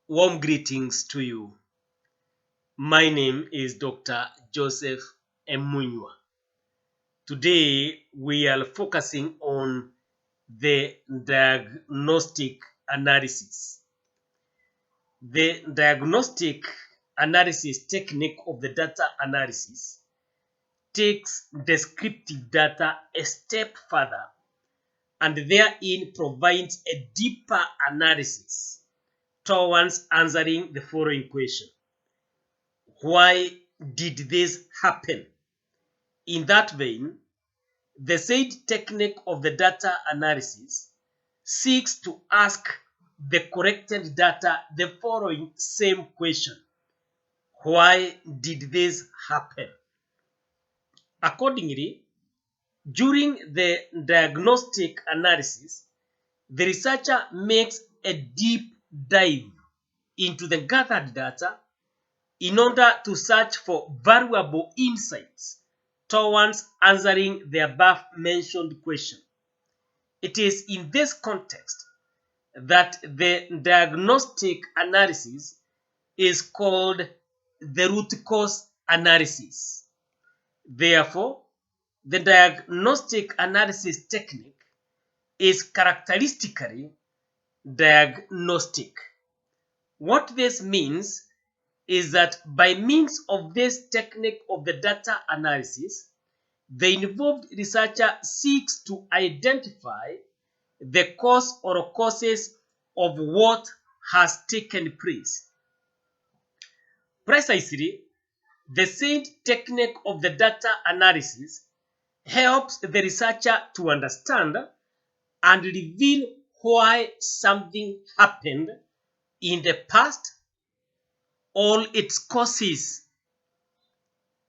Warm greetings to you. My name is Dr. Joseph Munyua. Today we are focusing on the diagnostic analysis. The diagnostic analysis technique of the data analysis takes descriptive data a step further and therein provides a deeper analysis towards answering the following question. Why did this happen? In that vein, the said technique of the data analysis seeks to ask the corrected data the following same question. Why did this happen? Accordingly, during the diagnostic analysis, the researcher makes a deep dive into the gathered data in order to search for valuable insights towards answering the above mentioned question. It is in this context that the diagnostic analysis is called the root cause analysis. Therefore, the diagnostic analysis technique is characteristically diagnostic. What this means is that by means of this technique of the data analysis, the involved researcher seeks to identify the cause or causes of what has taken place. Precisely, the said technique of the data analysis helps the researcher to understand and reveal why something happened in the past, all its causes.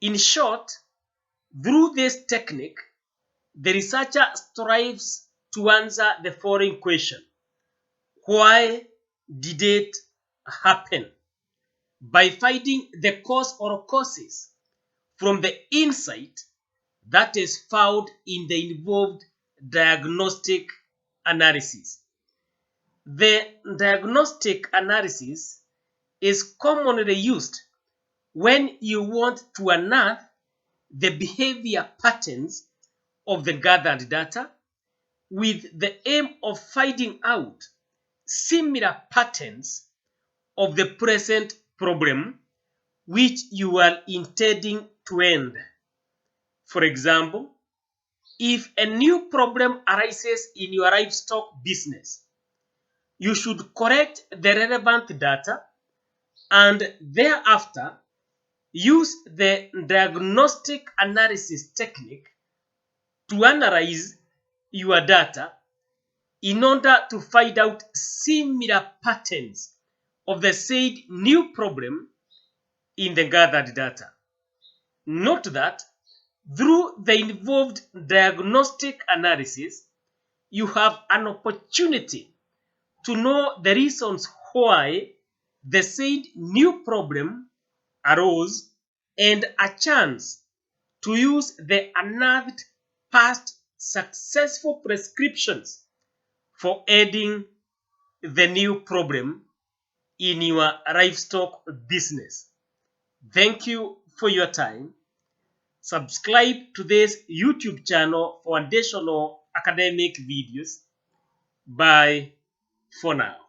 In short, through this technique, the researcher strives to answer the following question. Why did it happen? By finding the cause or causes from the insight that is found in the involved diagnostic analysis. The diagnostic analysis is commonly used when you want to unearth the behavior patterns of the gathered data with the aim of finding out similar patterns of the present problem which you are intending to end. For example, if a new problem arises in your livestock business, you should correct the relevant data and thereafter use the diagnostic analysis technique to analyze your data in order to find out similar patterns of the said new problem in the gathered data. Note that through the involved diagnostic analysis, you have an opportunity to know the reasons why the said new problem arose and a chance to use the unearthed past successful prescriptions for aiding the new problem in your livestock business. Thank you for your time. Subscribe to this YouTube channel for additional academic videos. Bye for now.